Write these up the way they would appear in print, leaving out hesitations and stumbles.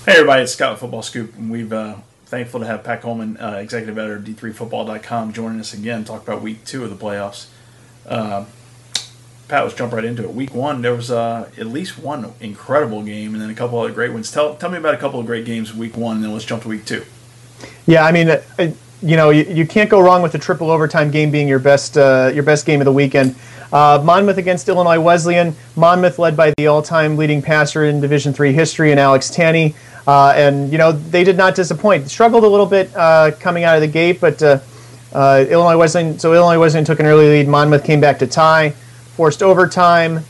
Hey everybody, it's Scott with Football Scoop, and we've thankful to have Pat Coleman, executive editor of D3-Football.com, joining us again to talk about Week 2 of the playoffs. Pat, let's jump right into it. Week 1, there was at least one incredible game, and then a couple other great ones. Tell me about a couple of great games in Week 1, and then let's jump to Week 2. Yeah, I mean, you can't go wrong with the triple overtime game being your best game of the weekend. Monmouth against Illinois Wesleyan. Monmouth led by the all-time leading passer in Division III history, in Alex Tanney. And they did not disappoint. Struggled a little bit coming out of the gate, but Illinois Wesleyan took an early lead. Monmouth came back to tie, forced overtime.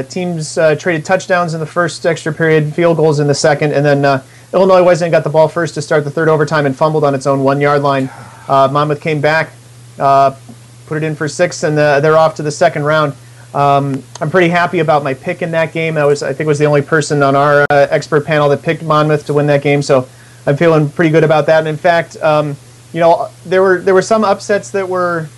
Teams traded touchdowns in the first extra period, field goals in the second, and then Illinois Wesleyan got the ball first to start the third overtime and fumbled on its own 1-yard line. Monmouth came back, put it in for 6, and they're off to the second round. I'm pretty happy about my pick in that game. I think was the only person on our expert panel that picked Monmouth to win that game, so I'm feeling pretty good about that. And in fact, there were some upsets that were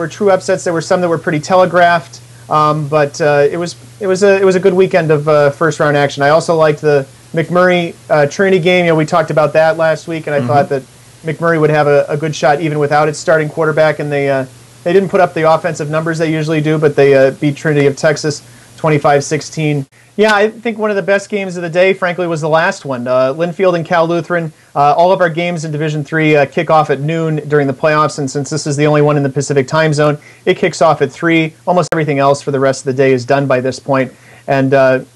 true upsets. There were some that were pretty telegraphed, but it was a good weekend of first round action. I also liked the McMurray Trinity game. We talked about that last week, and I thought that McMurray would have a good shot even without its starting quarterback, and they didn't put up the offensive numbers they usually do, but they beat Trinity of Texas 25-16. Yeah, I think one of the best games of the day, frankly, was the last one. Linfield and Cal Lutheran. All of our games in Division III kick off at noon during the playoffs, and since this is the only one in the Pacific time zone, it kicks off at 3. Almost everything else for the rest of the day is done by this point. And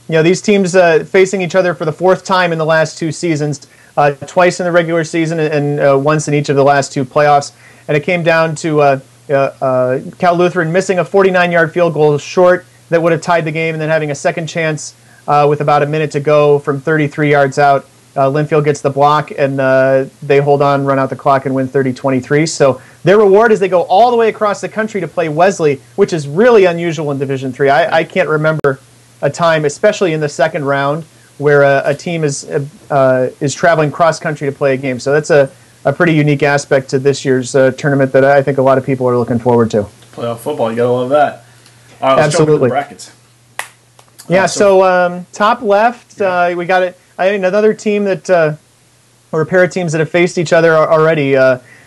these teams facing each other for the 4th time in the last 2 seasons, twice in the regular season and once in each of the last 2 playoffs. And it came down to Cal Lutheran missing a 49-yard field goal short that would have tied the game, and then having a second chance with about a minute to go from 33 yards out. Linfield gets the block, and they hold on, run out the clock, and win 30-23. So their reward is they go all the way across the country to play Wesley, which is really unusual in Division III. I can't remember a time, especially in the second round, where a team is traveling cross-country to play a game. So that's a pretty unique aspect to this year's tournament that I think a lot of people are looking forward to. Playoff football, you gotta love that. All right, let's Absolutely. jump into the brackets. Yeah, so top left, we got it. I think another team that, or a pair of teams that have faced each other already.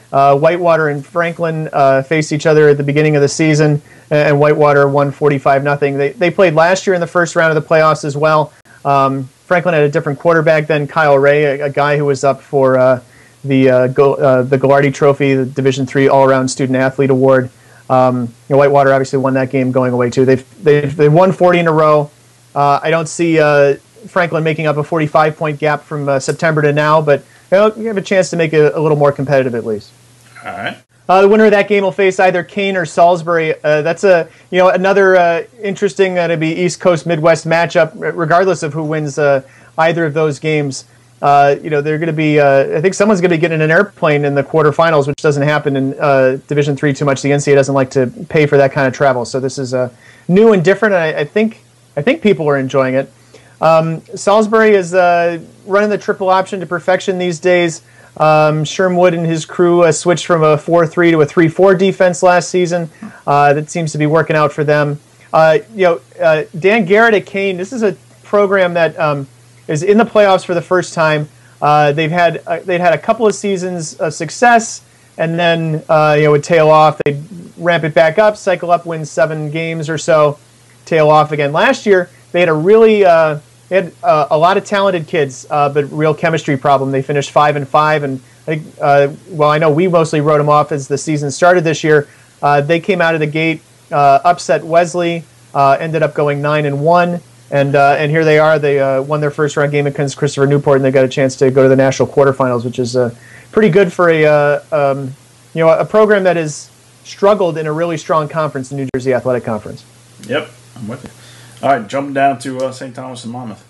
Whitewater and Franklin faced each other at the beginning of the season, and Whitewater won 45-0. They played last year in the first round of the playoffs as well. Franklin had a different quarterback than Kyle Ray, a guy who was up for the Gallardi Trophy, the Division III All-Around Student Athlete Award. Whitewater obviously won that game going away too. They've won 40 in a row. I don't see Franklin making up a 45-point gap from September to now, but you have a chance to make it a little more competitive at least. All right. The winner of that game will face either Kane or Salisbury. That's another interesting to be East Coast Midwest matchup, regardless of who wins either of those games. They're going to be. I think someone's going to be getting an airplane in the quarterfinals, which doesn't happen in Division III too much. The NCAA doesn't like to pay for that kind of travel, so this is new and different. And I think people are enjoying it. Salisbury is running the triple option to perfection these days. Shermwood and his crew switched from a 4-3 to a 3-4 defense last season. That seems to be working out for them. Dan Garrett at Kane. This is a program that is in the playoffs for the first time. They'd had a couple of seasons of success, and then would tail off. They'd ramp it back up, cycle up, win 7 games or so, tail off again. Last year they had a lot of talented kids, but real chemistry problem. They finished 5-5, and I think I know we mostly wrote them off as the season started this year. They came out of the gate, upset Wesley, ended up going 9-1. And here they are. They won their first round game against Christopher Newport, and they got a chance to go to the national quarterfinals, which is pretty good for a program that has struggled in a really strong conference, the New Jersey Athletic Conference. Yep, I'm with you. All right, jumping down to St. Thomas and Monmouth.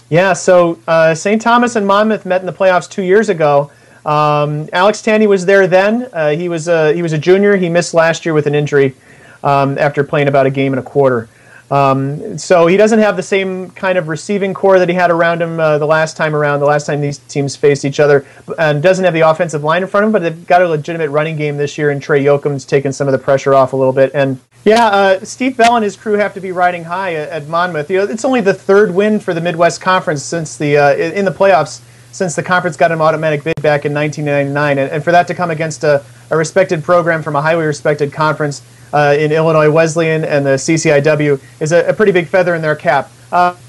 Yeah, so St. Thomas and Monmouth met in the playoffs 2 years ago. Alex Tanney was there then. He was a junior. He missed last year with an injury after playing about a game and a quarter. So he doesn't have the same kind of receiving core that he had around him the last time these teams faced each other, and doesn't have the offensive line in front of him, but they've got a legitimate running game this year, and Trey Yoakum's taken some of the pressure off a little bit. And Yeah, Steve Bell and his crew have to be riding high at Monmouth. It's only the third win for the Midwest Conference since in the playoffs since the conference got an automatic bid back in 1999, and for that to come against a respected program from a highly respected conference in Illinois Wesleyan and the CCIW is a pretty big feather in their cap.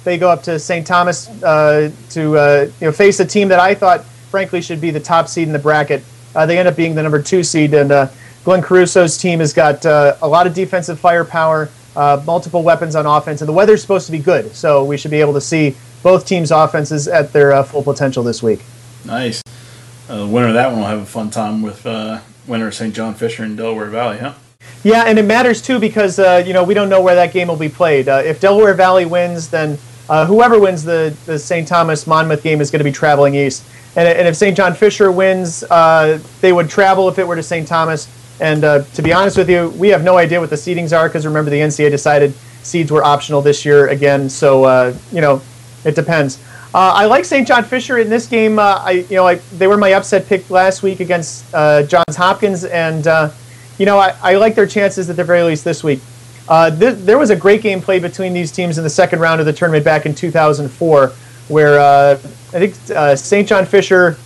They go up to St. Thomas to face a team that I thought, frankly, should be the top seed in the bracket. They end up being the number 2 seed, and Glenn Caruso's team has got a lot of defensive firepower, multiple weapons on offense, and the weather's supposed to be good, so we should be able to see both teams' offenses at their full potential this week. Nice. The winner of that one will have a fun time with winner of St. John Fisher in Delaware Valley, huh? Yeah, and it matters too because we don't know where that game will be played. If Delaware Valley wins, then whoever wins the St. Thomas Monmouth game is going to be traveling east. And if St. John Fisher wins, they would travel if it were to St. Thomas. And to be honest with you, we have no idea what the seedings are because remember the NCAA decided seeds were optional this year again. So it depends. I like St. John Fisher in this game. They were my upset pick last week against Johns Hopkins, and I like their chances at the very least this week. There was a great game played between these teams in the second round of the tournament back in 2004, where I think St. John Fisher,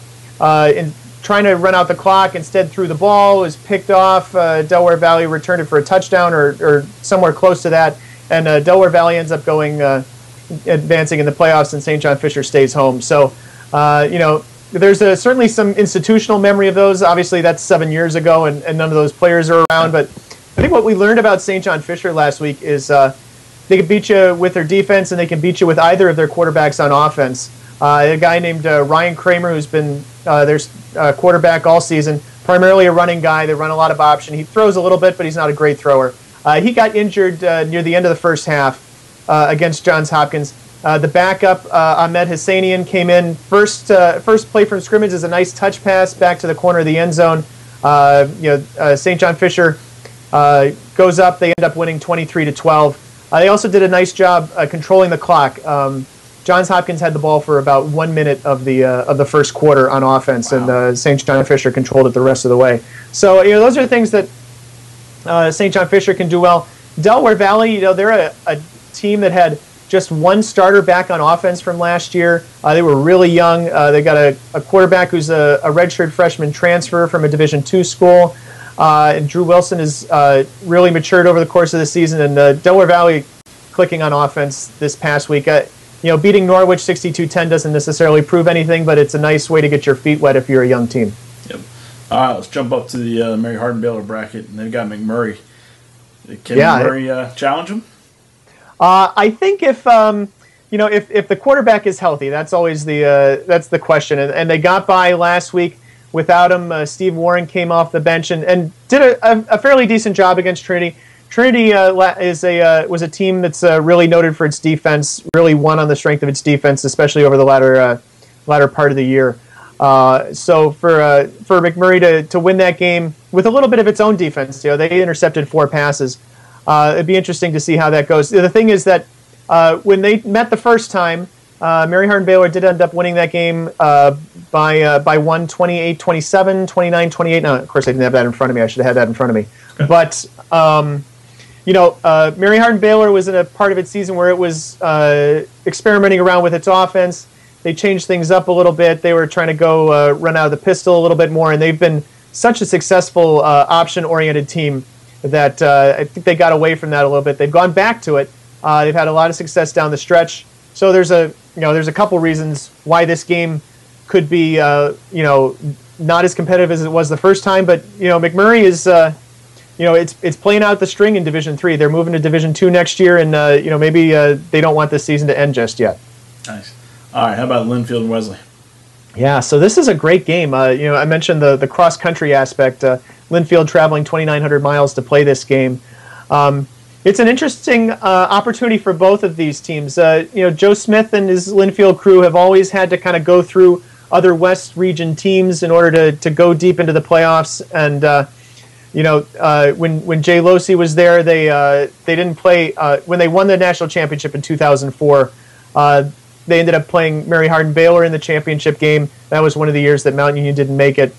in trying to run out the clock, instead threw the ball, was picked off. Delaware Valley returned it for a touchdown or somewhere close to that, and Delaware Valley ends up advancing in the playoffs, and St. John Fisher stays home. So, there's certainly some institutional memory of those. Obviously, that's 7 years ago, and none of those players are around. But I think what we learned about St. John Fisher last week is they can beat you with their defense, and they can beat you with either of their quarterbacks on offense. A guy named Ryan Kramer, who's been their quarterback all season, primarily a running guy. They run a lot of option. He throws a little bit, but he's not a great thrower. He got injured near the end of the first half against Johns Hopkins. The backup, Ahmed Hassanian, came in. First play from scrimmage is a nice touch pass back to the corner of the end zone. St. John Fisher goes up. They end up winning 23-12. They also did a nice job controlling the clock. Johns Hopkins had the ball for about 1 minute of the first quarter on offense, wow. And St. John Fisher controlled it the rest of the way. So those are things that St. John Fisher can do well. Delaware Valley, they're a team that had just one starter back on offense from last year. They were really young. They got a quarterback who's a redshirt freshman transfer from a Division II school. And Drew Wilson has really matured over the course of the season. And Delaware Valley clicking on offense this past week. Beating Norwich 62-10 doesn't necessarily prove anything, but it's a nice way to get your feet wet if you're a young team. Yep. All right, let's jump up to the Mary Hardin Baylor bracket, and they've got McMurray. Can McMurray challenge him? I think if the quarterback is healthy, that's always the question. And they got by last week without him. Steve Warren came off the bench and did a fairly decent job against Trinity. Trinity was a team that's really noted for its defense. Really won on the strength of its defense, especially over the latter part of the year. So for McMurray to win that game with a little bit of its own defense, they intercepted 4 passes. It'd be interesting to see how that goes. The thing is that when they met the first time, Mary Hardin Baylor did end up winning that game by one, 28-27, 29-28. Now, of course, I didn't have that in front of me. I should have had that in front of me. Okay. But Mary Hardin Baylor was in a part of its season where it was experimenting around with its offense. They changed things up a little bit. They were trying to go run out of the pistol a little bit more, and they've been such a successful option-oriented team that I think they got away from that a little bit. They've gone back to it. They've had a lot of success down the stretch. So there's a couple reasons why this game could be not as competitive as it was the first time. But McMurray is it's playing out the string in Division III. They're moving to Division II next year, and maybe they don't want this season to end just yet. Nice. All right. How about Linfield and Wesley? Yeah. So this is a great game. I mentioned the cross country aspect. Linfield traveling 2,900 miles to play this game. It's an interesting opportunity for both of these teams. Joe Smith and his Linfield crew have always had to kind of go through other West region teams in order to go deep into the playoffs. And when Jay Losey was there, they didn't play when they won the national championship in 2004. They ended up playing Mary Hardin Baylor in the championship game. That was one of the years that Mount Union didn't make it.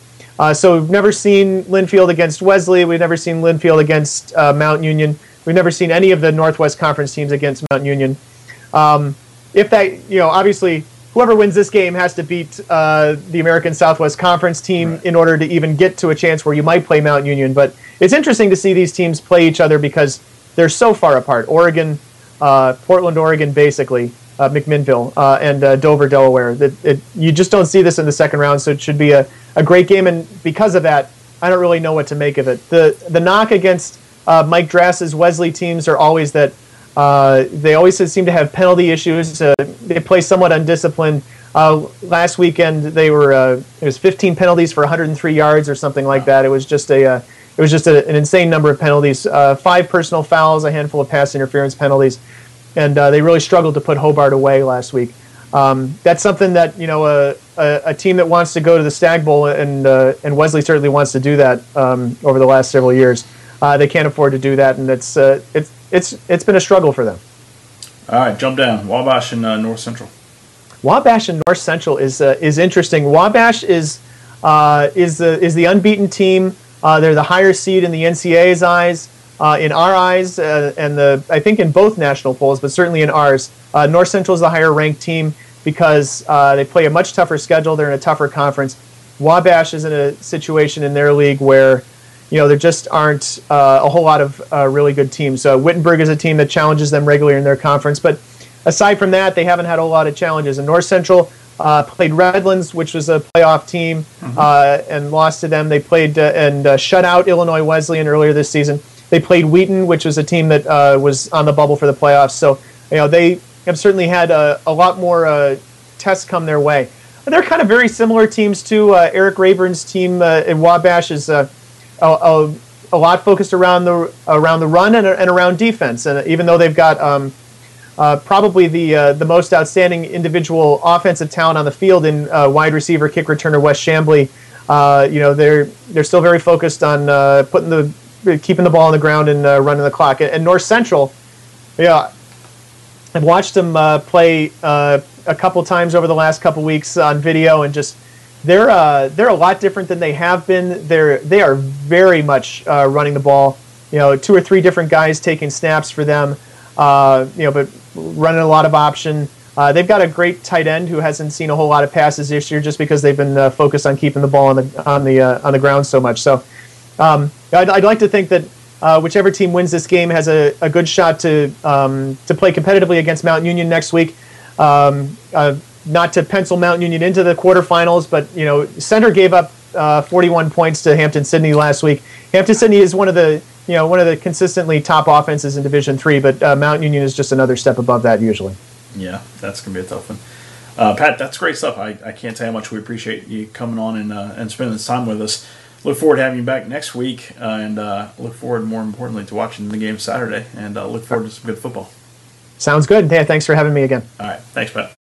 So we've never seen Linfield against Wesley. We've never seen Linfield against Mount Union. we've never seen any of the Northwest Conference teams against Mount Union. If that, obviously whoever wins this game has to beat the American Southwest Conference team in order to even get to a chance where you might play Mount Union. But it's interesting to see these teams play each other because they're so far apart. Oregon, Portland, Oregon, basically, McMinnville, and Dover, Delaware. You just don't see this in the second round, so it should be a great game. And because of that, I don't really know what to make of it. The knock against Mike Drass's Wesley teams are always that they always seem to have penalty issues. They play somewhat undisciplined. Last weekend it was 15 penalties for 103 yards or something like that. It was just an insane number of penalties. 5 personal fouls, a handful of pass interference penalties, and they really struggled to put Hobart away last week. That's something that a team that wants to go to the Stag Bowl, and Wesley certainly wants to do that over the last several years. They can't afford to do that, and it's been a struggle for them. All right, jump down. Wabash and North Central. Wabash and North Central is interesting. Wabash is the unbeaten team. They're the higher seed in the NCAA's eyes, in our eyes, and I think in both national polls, but certainly in ours. North Central is the higher ranked team because they play a much tougher schedule. They're in a tougher conference. Wabash is in a situation in their league where there just aren't a whole lot of really good teams. Wittenberg is a team that challenges them regularly in their conference, but aside from that, they haven't had a lot of challenges. And North Central played Redlands, which was a playoff team, and lost to them. They played and shut out Illinois Wesleyan earlier this season. They played Wheaton, which was a team that was on the bubble for the playoffs. So they have certainly had a lot more tests come their way. But they're kind of very similar teams too. Eric Rayburn's team in Wabash is a lot focused around the run and around defense. And even though they've got probably the most outstanding individual offensive talent on the field in wide receiver, kick returner Wes Chambly, they're still very focused on keeping the ball on the ground and running the clock. And North Central, I've watched them play a couple times over the last couple weeks on video, and just they're a lot different than they have been. They are very much running the ball. 2 or 3 different guys taking snaps for them. But running a lot of option. They've got a great tight end who hasn't seen a whole lot of passes this year, just because they've been focused on keeping the ball on the ground so much. So I'd like to think that whichever team wins this game has a good shot to play competitively against Mount Union next week. Not to pencil Mount Union into the quarterfinals, but Center gave up 41 points to Hampton-Sydney last week. Hampton-Sydney is one of the consistently top offenses in Division III, but Mount Union is just another step above that usually. Yeah, that's going to be a tough one. Pat, that's great stuff. I can't tell you how much we appreciate you coming on and spending this time with us. Look forward to having you back next week, and look forward, more importantly, to watching the game Saturday, and look forward to some good football. Sounds good. Yeah, thanks for having me again. All right. Thanks, Pat.